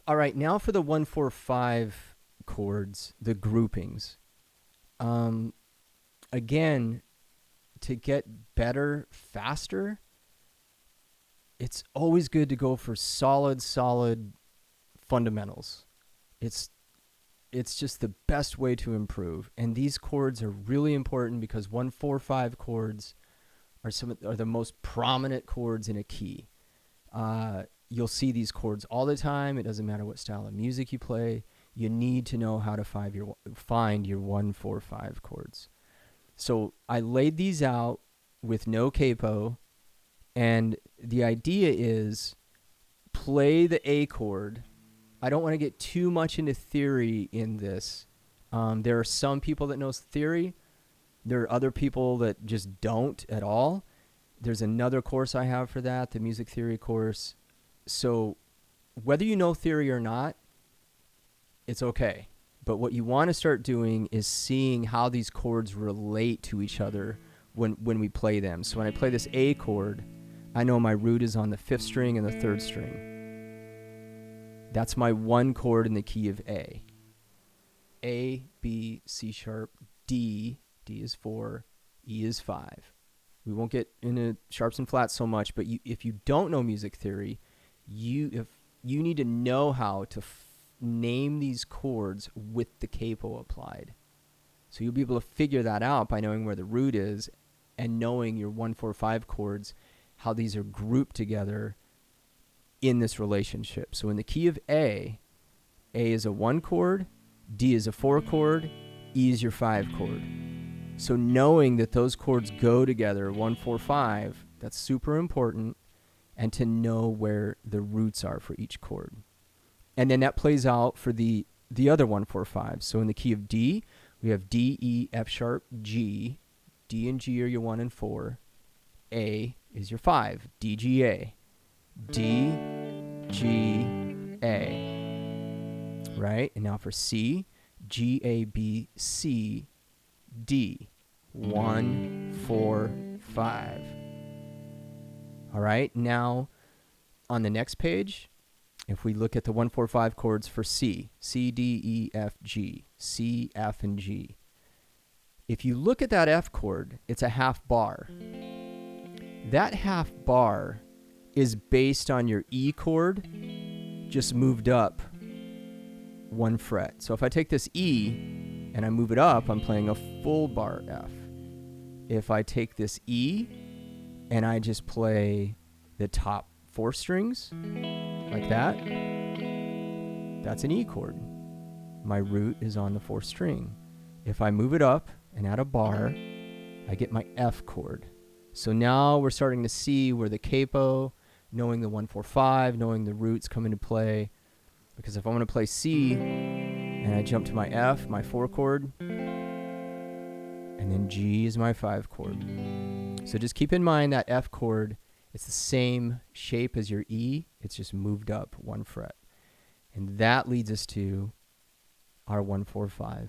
All right, now for the 1-4-5 chords, the groupings. Again, to get better faster, it's always good to go for solid fundamentals. It's just the best way to improve. And these chords are really important because 1-4-5 chords are the most prominent chords in a key. You'll see these chords all the time. It doesn't matter what style of music you play. You need to know how to find your 1-4-5 chords. So I laid these out with no capo, and the idea is play the A chord. I don't want to get too much into theory in this. There are some people that know theory. There are other people that just don't at all. There's another course I have for that, the music theory course. So whether you know theory or not, it's okay. But what you want to start doing is seeing how these chords relate to each other when we play them. So when I play this A chord, I know my root is on the 5th string and the 3rd string. That's my one chord in the key of A. A, B, C sharp, D. D is 4, E is 5. We won't get into sharps and flats so much, but if you don't know music theory, you need to know how to name these chords with the capo applied. So you'll be able to figure that out by knowing where the root is and knowing your 1-4-5 chords, how these are grouped together in this relationship. So in the key of A is a 1 chord, D is a 4 chord, E is your 5 chord. So knowing that those chords go together, 1-4-5, that's super important, and to know where the roots are for each chord. And then that plays out for the other 1-4-5. So in the key of D, we have D, E, F sharp, G. D and G are your 1 and 4. A is your 5, D, G, A. D, G, A. Right? And now for C, G, A, B, C, D. 1, 4, 5. All right? Now, on the next page, if we look at the 1-4-5 chords for C, C, D, E, F, G, C, F, and G. If you look at that F chord, it's a half bar. That half bar is based on your E chord, just moved up 1 fret. So if I take this E and I move it up, I'm playing a full bar F. If I take this E and I just play the top 4 strings like that, that's an E chord. My root is on the 4th string. If I move it up and add a bar, I get my F chord. So now we're starting to see where the capo, knowing the 1-4-5, knowing the roots come into play. Because if I'm going to play C and I jump to my F, my 4 chord, and then G is my 5 chord. So just keep in mind that F chord, it's the same shape as your E, it's just moved up 1 fret. And that leads us to our 1-4-5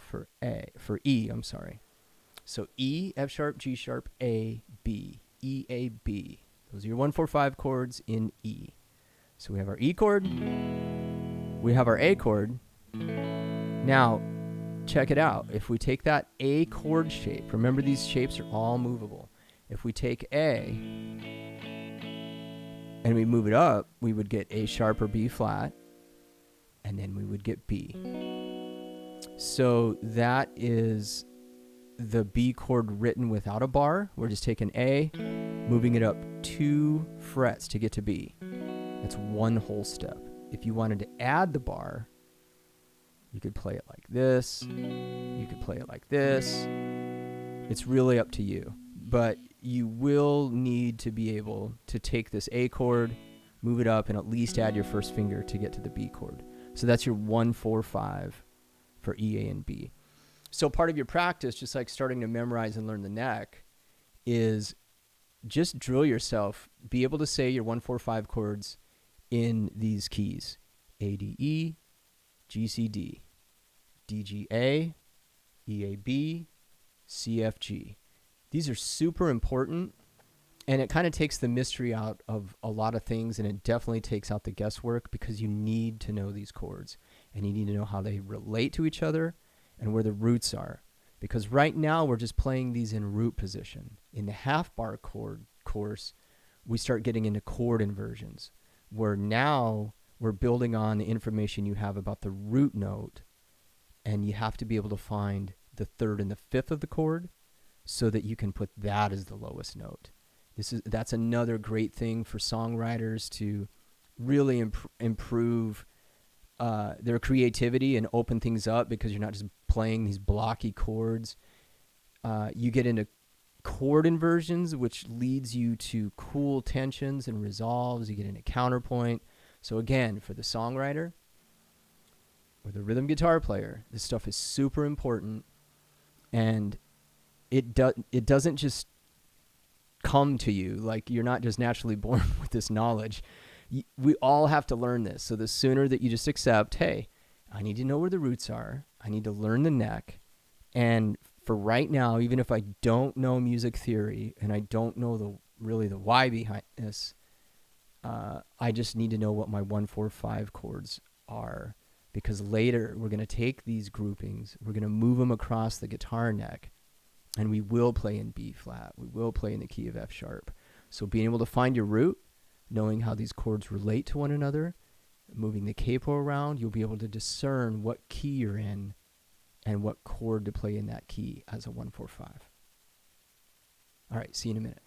for E. So E, F sharp, G sharp, A, B, E, A, B. Those are your 1-4-5 chords in E. So we have our E chord, we have our A chord. Now, check it out. If we take that A chord shape, remember these shapes are all movable. If we take A and we move it up, we would get A sharp or B flat, and then we would get B. So that is the B chord written without a bar. We're just taking A, moving it up 2 frets to get to B. That's 1 whole step. If you wanted to add the bar, you could play it like this. You could play it like this. It's really up to you. But you will need to be able to take this A chord, move it up, and at least add your first finger to get to the B chord. So that's your 1-4-5 for E, A, and B. So part of your practice, just like starting to memorize and learn the neck, is just drill yourself. Be able to say your 1-4-5 chords in these keys. A, D, E, G, C, D, D, G, A, E, A, B, C, F, G. These are super important, And it kind of takes the mystery out of a lot of things, and it definitely takes out the guesswork, because you need to know these chords, and you need to know how they relate to each other and where the roots are. Because right now we're just playing these in root position. In the half bar chord course, we start getting into chord inversions, where now we're building on the information you have about the root note, and you have to be able to find the third and the fifth of the chord so that you can put that as the lowest note. That's another great thing for songwriters to really improve their creativity and open things up, because you're not just playing these blocky chords. You get into chord inversions, which leads you to cool tensions and resolves. You get into counterpoint. So again, for the songwriter or the rhythm guitar player, this stuff is super important, and it doesn't just come to you. Like, you're not just naturally born with this knowledge. We all have to learn this. So the sooner that you just accept, hey, I need to know where the roots are, I need to learn the neck, and for right now, even if I don't know music theory and I don't know the why behind this, I just need to know what my 1-4-5 chords are, because later we're going to take these groupings, we're going to move them across the guitar neck, and we will play in B flat. We will play in the key of F sharp. So being able to find your root, knowing how these chords relate to one another, moving the capo around, you'll be able to discern what key you're in and what chord to play in that key as a 1-4-5. All right, see you in a minute.